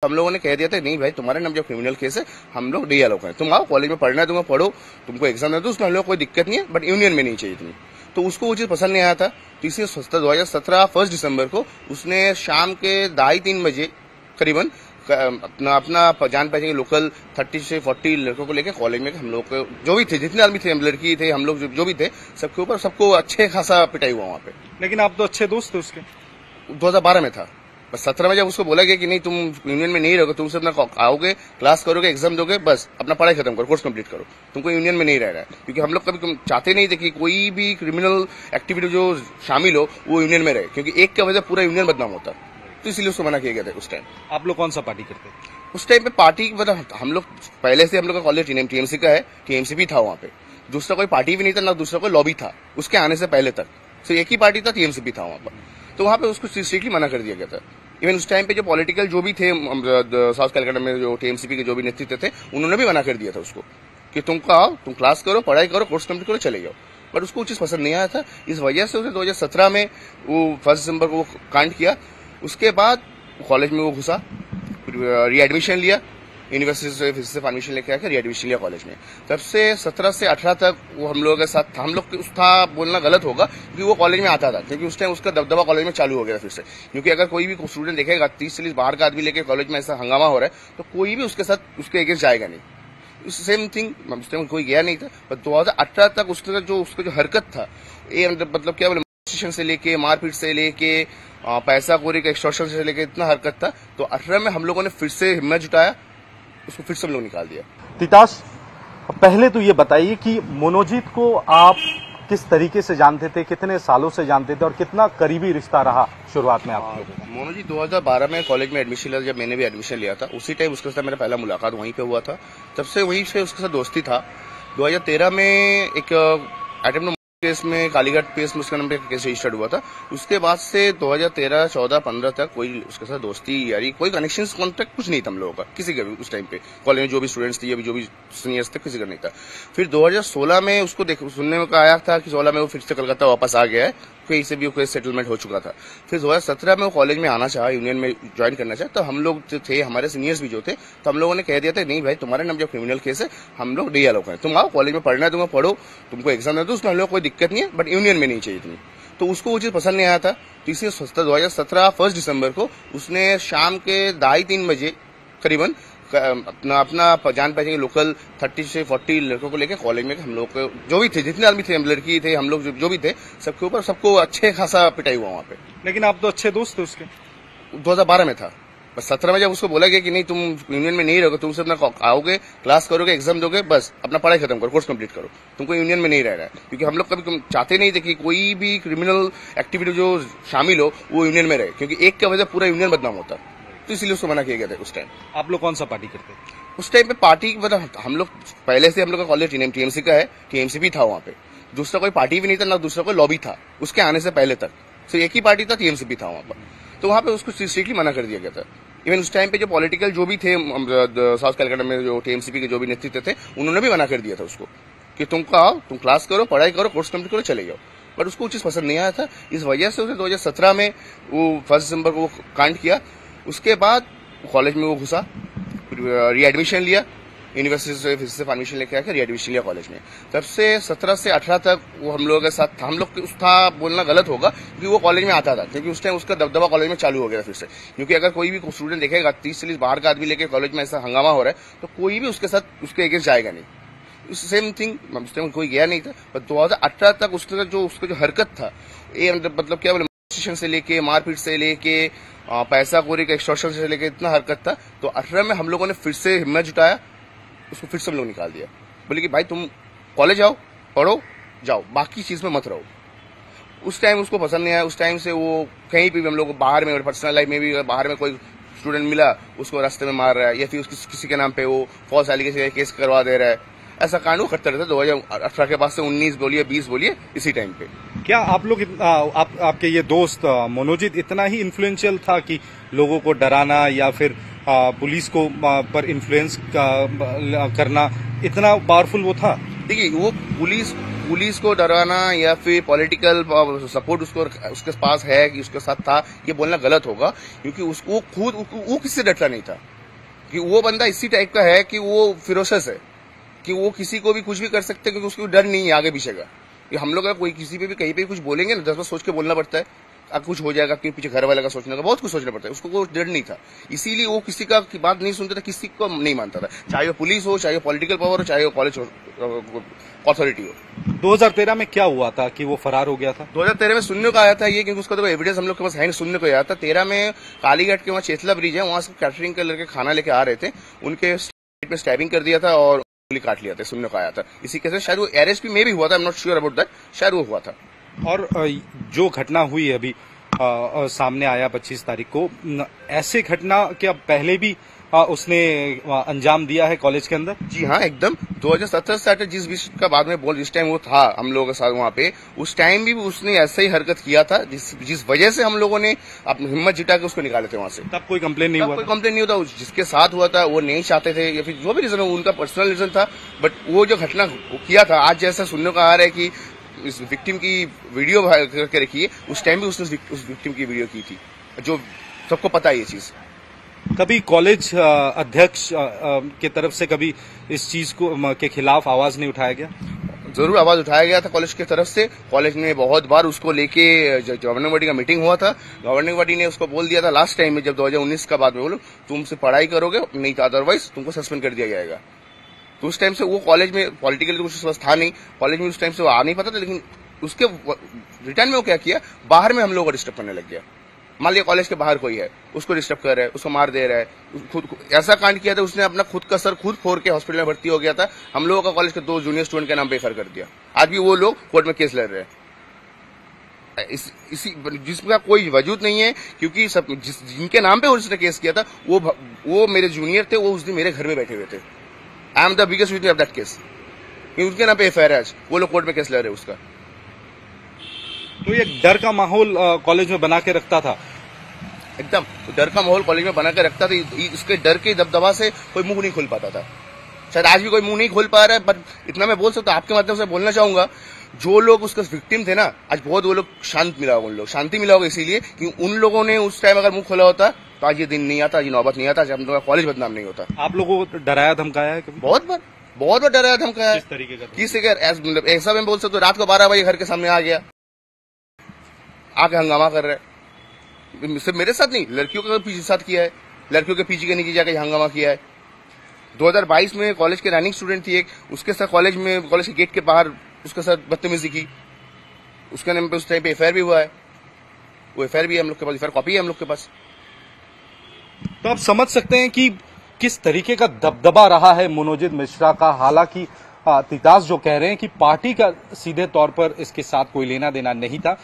हम लोगों ने कह दिया था नहीं भाई तुम्हारे नाम जो क्रिमिनल केस है हम लोग डी अलाउ करें, तुम आओ कॉलेज में पढ़ना है तुम्हें पढ़ो, तुमको एग्जाम दे दो, उसमें हम लोग कोई दिक्कत नहीं है, बट यूनियन में नहीं चाहिए तुम्हें। तो उसको वो चीज पसंद नहीं आया था, तो इसलिए 2017 1 दिसंबर को उसने शाम के 2:30-3 बजे करीबन अपना जान पहचान के लोकल 30 से 40 लड़कों को लेकर कॉलेज में हम लोग जो भी थे, जितने आदमी थे, लड़की थे, हम लोग जो भी थे, सबके ऊपर सबको अच्छे खासा पिटाई हुआ वहां पे। लेकिन आप तो अच्छे दोस्त थे उसके। 2012 में था, बस 17 में जब उसको बोला गया कि नहीं तुम यूनियन में नहीं रहोगे, तुम सिर्फ अपना आओगे, क्लास करोगे, एग्जाम दोगे, बस अपना पढ़ाई खत्म करो, कोर्स कंप्लीट करो, तुमको यूनियन में नहीं रहना है। क्योंकि हम लोग कभी चाहते नहीं थे कि कोई भी क्रिमिनल एक्टिविटी जो शामिल हो वो यूनियन में रहे, क्योंकि एक की वजह पूरा यूनियन बदनाम होता, तो इसलिए उसको मना किया गया था उस टाइम। आप लोग कौन सा पार्टी करते थे उस टाइम पे? पार्टी मतलब हम लोग पहले से हम लोग का कॉलेज टीएमसी का है, टीएमसी भी था वहां पे, दूसरा कोई पार्टी भी नहीं था, ना दूसरा कोई लॉबी था उसके आने से पहले तक, तो एक ही पार्टी था, टीएमसी भी था वहां पर। तो वहां पे उसको स्ट्रिक्टली मना कर दिया गया था। इवन उस टाइम पे जो पॉलिटिकल जो भी थे साउथ कैलकाटा में जो टीएमसीपी के जो भी नेतृत्व थे, उन्होंने भी मना कर दिया था उसको कि तुमको आओ, तुम क्लास करो, पढ़ाई करो, कोर्स कंप्लीट करो, चले जाओ। बट उसको चीज पसंद नहीं आया था, इस वजह से उसने 2017 में वो 1 दिसंबर को वो कांड किया। उसके बाद कॉलेज में वो घुसा, रीएडमिशन लिया, यूनिवर्सिटी से फिजिक्स से एडमिशन लेके आकर रीएडमिशन लिया कॉलेज में। तब से 17 से 18 तक वो हम लोगों के साथ था। हम लोग था बोलना गलत होगा क्योंकि वो कॉलेज में आता था, क्योंकि उस टाइम उसका दबदबा कॉलेज में चालू हो गया फिर से। क्योंकि अगर कोई भी स्टूडेंट देखेगा 30-40 बाहर का आदमी लेके कॉलेज में ऐसा हंगामा हो रहा है, तो कोई भी उसके साथ उसके अगेंस्ट जाएगा नहीं। सेम थिंग उस टाइम कोई गया नहीं था, पर 2018 तक उसका जो हरकत था, ये मतलब क्या बोले, से लेके मारपीट से लेके पैसा कोरी का एक्सटॉर्शन से लेके इतना हरकत था। तो 18 में हम लोगों ने फिर से हिम्मत जुटाया, उसको फिर से हम लोग निकाल दिया। तितास, पहले तो ये बताइए कि मनोजीत को आप किस तरीके से जानते थे, कितने सालों से जानते थे और कितना करीबी रिश्ता रहा शुरुआत में आप लोगों का? मनोजीत 2012 में कॉलेज में एडमिशन लिया, जब मैंने भी एडमिशन लिया था, उसी टाइम उसके साथ मेरा पहला मुलाकात वहीं पे हुआ था। तब से वहीं से उसके साथ दोस्ती था। 2013 में एक अटेम्प्ट केस में, कालीघाट केस में उसका नाम पे केस रजिस्टर्ड हुआ था। उसके बाद से 2013, 14, 15 तक कोई उसके साथ दोस्ती यारी, कोई कनेक्शन कॉन्टेक्ट कुछ नहीं था हम लोगों का, किसी का भी उस टाइम पे। कॉलेज में जो भी स्टूडेंट्स थे, जो भी सीनियर्स थे, किसी का नहीं था। फिर 2016 में उसको सुनने में आया था कि 16 में वो फिर से कलकत्ता वापस आ गया है, कहीं से भी कोई सेटलमेंट हो चुका था। फिर 2017 में वो कॉलेज में आना चाहा, यूनियन में ज्वाइन करना चाहा, तो हम लोग जो थे, हमारे सीनियर्स भी जो थे, तो हम लोगों ने कह दिया था नहीं भाई तुम्हारे नाम जो क्रिमिनल केस है हम लोग डी अलाउ करें, तुम आओ कॉलेज में पढ़ना है तुम्हें पढ़ो, तुमको एग्जाम दे दो, उसमें हम लोग कोई दिक्कत नहीं है, बट यूनियन में नहीं चाहिए तुम्हें। तो उसको वो चीज पसंद नहीं आया था, तो इसलिए 2017 1 दिसंबर को उसने शाम के 2:30-3 बजे करीबन अपना जान पहचान के लोकल 30 से 40 लड़कों को लेकर कॉलेज में हम लोग जो भी थे, जितने आदमी थे, लड़की थे, हम लोग जो भी थे, सबके ऊपर सबको अच्छे खासा पिटाई हुआ वहां पे। लेकिन आप तो अच्छे दोस्त थे उसके। 2012 में था, बस 17 में जब उसको बोला गया कि नहीं तुम यूनियन में नहीं रहोगे, तुम सिर्फ अपना आओगे, क्लास करोगे, एग्जाम दोगे, बस अपना पढ़ाई खत्म करो, कोर्स कंप्लीट करो, तुमको यूनियन में नहीं रहना है। क्योंकि हम लोग कभी चाहते नहीं थे कि कोई भी क्रिमिनल एक्टिविटी जो शामिल हो वो यूनियन में रहे, क्योंकि एक की वजह पूरा यूनियन बदनाम होता, तो इसलिए उसको मना किया गया था उस टाइम। आप लोग कौन सा पार्टी करते थे उस टाइम पे? पार्टी मतलब हम लोग पहले से हम लोग का कॉलेज टीएमसी का है, टीएमसी भी था वहां पे, दूसरा कोई पार्टी भी नहीं था, ना दूसरा कोई लॉबी था उसके आने से पहले तक, तो एक ही पार्टी था, टीएमसी भी था वहां पर। तो वहां पे उसको स्ट्रिक्टली मना कर दिया गया था। इवन उस टाइम पे जो पॉलिटिकल जो भी थे साउथ कैलकाटा में जो टीएमसीपी के जो भी नेतृत्व थे, उन्होंने भी मना कर दिया था उसको कि तुमको आओ, तुम क्लास करो, पढ़ाई करो, कोर्स कंप्लीट करो, चले जाओ। बट उसको वो चीज पसंद नहीं आया था, इस वजह से उसने 2017 में वो 1 दिसंबर को वो कांड किया। उसके बाद कॉलेज में वो घुसा, रीएडमिशन लिया, यूनिवर्सिटी से फिजिक्स से एडमिशन लेके आकर रीएडमिशन लिया कॉलेज में। तब से 17 से 18 तक वो हम लोगों के साथ था। हम लोग था बोलना गलत होगा क्योंकि वो कॉलेज में आता था, क्योंकि उस टाइम उसका दबदबा कॉलेज में चालू हो गया फिर से। क्योंकि अगर कोई भी स्टूडेंट देखेगा 30-40 बाहर का आदमी लेके कॉलेज में ऐसा हंगामा हो रहा है, तो कोई भी उसके साथ उसके अगेंस्ट जाएगा नहीं। सेम थिंग उस टाइम कोई गया नहीं था, पर 2018 तक उसका जो हरकत था, ये मतलब क्या बोले, से लेके मारपीट से लेके पैसा कोरी का एक्सटॉर्शन से लेके इतना हरकत था। तो 18 में हम लोगों ने फिर से हिम्मत जुटाया, उसको फिर से हम लोग निकाल दिया। बोले कि भाई तुम कॉलेज आओ, पढ़ो, जाओ, बाकी चीज में मत रहो। उस टाइम उसको पसंद नहीं आया। उस टाइम से वो कहीं भी हम लोग बाहर में, पर्सनल लाइफ में भी, बाहर में कोई स्टूडेंट मिला उसको रास्ते में मार रहा है, या फिर किसी के नाम पे वो फॉल्स एलिगेशन केस करवा दे रहा है, ऐसा कांड वो करता रहता। 2018 के बाद से 19 बोलिए, 20 बोलिए, इसी टाइम पे। क्या आप लोग आपके ये दोस्त मनोजीत इतना ही इन्फ्लुएंशियल था कि लोगों को डराना या फिर पुलिस को पर इन्फ्लुएंस करना, इतना पावरफुल वो था? देखिए, वो पुलिस पुलिस को डराना या फिर पॉलिटिकल सपोर्ट उसके पास है कि उसके साथ था, ये बोलना गलत होगा, क्योंकि उसको खुद वो किससे डरता नहीं था। कि वो बंदा इसी टाइप का है कि वो फिरोशस है, कि वो किसी को भी कुछ भी कर सकते हैं, क्योंकि उसको डर नहीं है आगे पीछे का। कि हम लोग कोई किसी पे भी कहीं पे भी कुछ बोलेंगे ना, 10 बार सोच के बोलना पड़ता है। अब कुछ हो जाएगा कि पीछे घर वाले का सोचने का, बहुत कुछ सोचना पड़ता है। उसको कोई डर नहीं था, इसीलिए वो किसी का की बात नहीं सुनता था, किसी को नहीं मानता था, चाहे वो पुलिस हो, चाहे वो पॉलिटिकल पावर हो, चाहे वो कॉलेज अथॉरिटी हो। 2013 में क्या हुआ था कि वो फरार हो गया था? 2013 में सुनने को आया था ये, क्योंकि उसका तो एविडेंस हम लोग के पास है नहीं, सुनने को आया था। 13 में कालीघाट के वहाँ चेतला ब्रिज है, वहां से कैटरिंग के लड़के खाना लेके आ रहे थे, उनके में स्टैबिंग कर दिया था और गोली काट लिया था, सुनने को आया था। इसी के साथ शायद वो अरेस्ट भी में भी हुआ था, I am not sure about that, शायद वो हुआ था। और जो घटना हुई अभी सामने आया 25 तारीख को, ऐसे घटना क्या पहले भी उसने अंजाम दिया है कॉलेज के अंदर? जी हाँ, एकदम 2017 से जिस विषय का बाद में बोल, जिस टाइम वो था हम लोगों के साथ वहाँ पे, उस टाइम भी उसने ऐसे ही हरकत किया था, जिस वजह से हम लोगों ने अपनी हिम्मत जुटा के उसको निकाले थे वहाँ से। तब कोई कंप्लेन नहीं हुआ? कोई कंप्लेन नहीं होता, जिसके साथ हुआ था वो नहीं चाहते थे, या फिर जो भी रीजन हो, उनका पर्सनल रीजन था। बट वो जो घटना किया था, आज जैसा सुनने को आ रहा है कि इस विक्टिम की वीडियो करके रखी है, उस टाइम भी उसने उस विक्टिम की वीडियो की थी, जो सबको पता है ये चीज। कभी कॉलेज अध्यक्ष के तरफ से कभी इस चीज को के खिलाफ आवाज नहीं उठाया गया? जरूर आवाज उठाया गया था कॉलेज की तरफ से। कॉलेज ने बहुत बार उसको लेके गवर्निंग बॉडी का मीटिंग हुआ था, गवर्निंग बॉडी ने उसको बोल दिया था लास्ट टाइम में, जब 2019 का बाद में बोलो तुमसे पढ़ाई करोगे, नहीं तो अदरवाइज तुमको सस्पेंड कर दिया जाएगा। तो उस टाइम से वो कॉलेज में पॉलिटिकली कुछ था नहीं, कॉलेज में उस टाइम से वो आ नहीं पाता था, लेकिन उसके रिटर्न में वो क्या किया, बाहर में हम लोगों को डिस्टर्ब करने लग गया। मान लिया कॉलेज के बाहर कोई है, उसको डिस्टर्ब कर रहा है, उसको मार दे रहा है, खुद ऐसा कांड किया था उसने, अपना खुद का सर खुद फोड़ के हॉस्पिटल में भर्ती हो गया था। हम लोगों का कॉलेज के 2 जूनियर स्टूडेंट के नाम पे एफआईआर कर दिया, आज भी वो लोग कोर्ट में केस लड़ रहे हैं। इसी जिसका कोई वजूद नहीं है, क्योंकि सब जिनके नाम पे उसने केस किया था वो मेरे जूनियर थे, वो उस दिन मेरे घर में बैठे हुए थे। I am the biggest witness of that case, उनके नाम पे एफआईआर है आज, वो लोग कोर्ट में केस लड़ रहे हैं उसका। तो ये डर का माहौल कॉलेज में बना के रखता था? एकदम डर का माहौल कॉलेज में बना के रखता था। इसके डर के दबदबा से कोई मुंह नहीं खोल पाता था। शायद आज भी कोई मुंह नहीं खोल पा रहा है, पर इतना मैं बोल सकता हूँ, आपके माध्यम से बोलना चाहूंगा, जो लोग उसका विक्टिम थे ना, आज बहुत वो लोग शांत मिला होगा, उन लोग शांति मिला होगा, इसीलिए कि उन लोगों ने उस टाइम अगर मुंह खोला होता तो आज ये दिन नहीं आता, ये नौबत नहीं आता, आज हम लोग का कॉलेज बदनाम नहीं होता। आप लोगों को डराया धमकाया है कभी? बहुत बार डराया धमकाया है। किस तरीके का? किसी मतलब ऐसा मैं बोल सकता हूँ, रात को 12 बजे घर के सामने आ गया, आके हंगामा कर रहा है। सिर्फ मेरे साथ नहीं, लड़कियों का पीछे साथ किया है, लड़कियों के पीछे के नीचे जाकर हंगामा किया है। 2022 में कॉलेज के रनिंग स्टूडेंट थी एक, उसके साथ कॉलेज के गेट के बाहर उसके साथ बदतमीजी की, उसके नाम पे उस टाइम पे एफआईआर भी हुआ है, वो एफआईआर भी है हम लोग के पास, एफआईआर कॉपी है हम लोग के पास। तो आप समझ सकते हैं कि किस तरीके का दबदबा रहा है मनोजित मिश्रा का। हालांकि तितास जो कह रहे हैं कि पार्टी का सीधे तौर पर इसके साथ कोई लेना देना नहीं था,